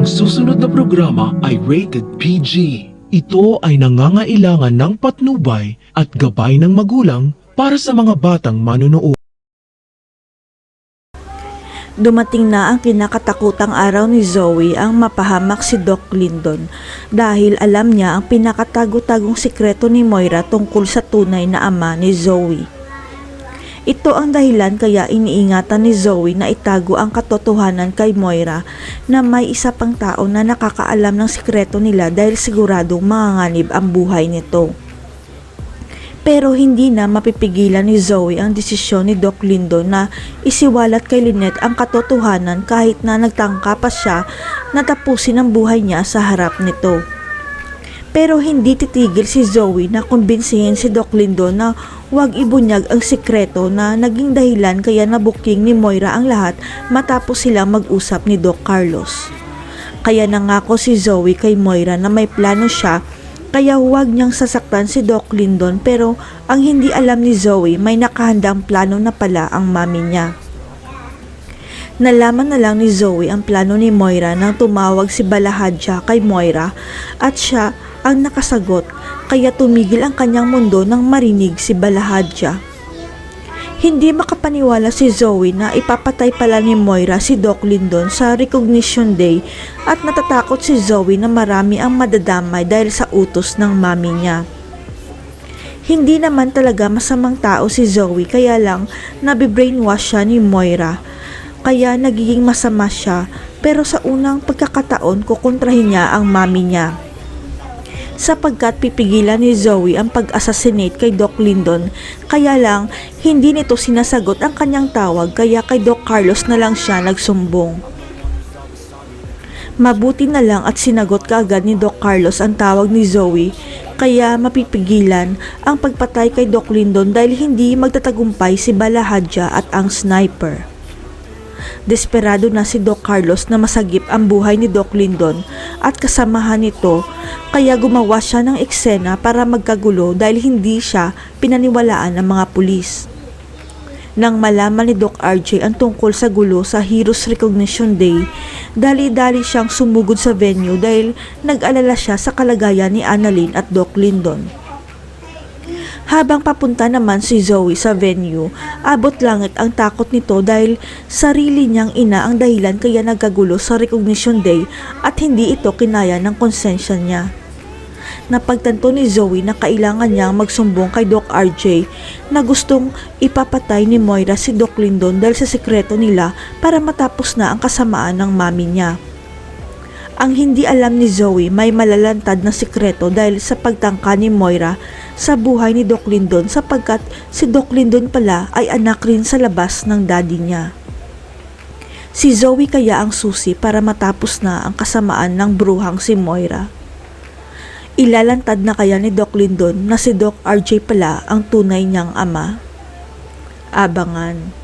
susunod na programa ay rated PG. Ito ay nangangailangan ng patnubay at gabay ng magulang para sa mga batang manonood. Dumating na ang kinakatakutang araw ni Zoe ang mapahamak si Doc Lyndon dahil alam niya ang pinakatago-tagong sikreto ni Moira tungkol sa tunay na ama ni Zoe. Ito ang dahilan kaya iniingatan ni Zoe na itago ang katotohanan kay Moira na may isa pang tao na nakakaalam ng sikreto nila dahil siguradong manganganib ang buhay nito. Pero hindi na mapipigilan ni Zoe ang desisyon ni Doc Lyndon na isiwalat kay Lynette ang katotohanan kahit na nagtangka pa siya na tapusin ang buhay niya sa harap nito. Pero hindi titigil si Zoe na kumbinsihin si Doc Lyndon na huwag ibunyag ang sikreto na naging dahilan kaya nabuking ni Moira ang lahat matapos silang mag-usap ni Doc Carlos. Kaya nangako si Zoe kay Moira na may plano siya kaya huwag niyang sasaktan si Doc Lyndon, pero ang hindi alam ni Zoe may nakahandang plano na pala ang mami niya. Nalaman na lang ni Zoe ang plano ni Moira nang tumawag si Balahadja kay Moira at siya ang nakasagot kaya tumigil ang kanyang mundo nang marinig si Balahadja. Hindi makapaniwala si Zoe na ipapatay pala ni Moira si Doc Lyndon sa Recognition Day at natatakot si Zoe na marami ang madadamay dahil sa utos ng mami niya. Hindi naman talaga masamang tao si Zoe kaya lang nabibrainwash siya ni Moira kaya nagiging masama siya pero sa unang pagkakataon kukontrahin niya ang mami niya. Sapagkat pipigilan ni Zoe ang pag-assassinate kay Doc Lyndon, kaya lang hindi nito sinasagot ang kanyang tawag kaya kay Doc Carlos na lang siya nagsumbong. Mabuti na lang at sinagot kaagad ni Doc Carlos ang tawag ni Zoe kaya mapipigilan ang pagpatay kay Doc Lyndon dahil hindi magtatagumpay si Balahadja at ang sniper. Desperado na si Doc Carlos na masagip ang buhay ni Doc Lyndon at kasamahan nito kaya gumawa siya ng eksena para magkagulo dahil hindi siya pinaniwalaan ng mga pulis. Nang malaman ni Doc RJ ang tungkol sa gulo sa Heroes Recognition Day, dali-dali siyang sumugod sa venue dahil nag-alala siya sa kalagayan ni Annalyn at Doc Lyndon. Habang papunta naman si Zoe sa venue, abot langit ang takot nito dahil sarili niyang ina ang dahilan kaya nagkagulo sa Recognition Day at hindi ito kinaya ng konsensya niya. Napagtanto ni Zoe na kailangan niyang magsumbong kay Doc RJ na gustong ipapatay ni Moira si Doc Lyndon dahil sa sekreto nila para matapos na ang kasamaan ng mami niya. Ang hindi alam ni Zoe may malalantad na sikreto dahil sa pagtangka ni Moira sa buhay ni Doc Lyndon sapagkat si Doc Lyndon pala ay anak rin sa labas ng daddy niya. Si Zoe kaya ang susi para matapos na ang kasamaan ng bruhang si Moira. Ilalantad na kaya ni Doc Lyndon na si Doc RJ pala ang tunay niyang ama? Abangan.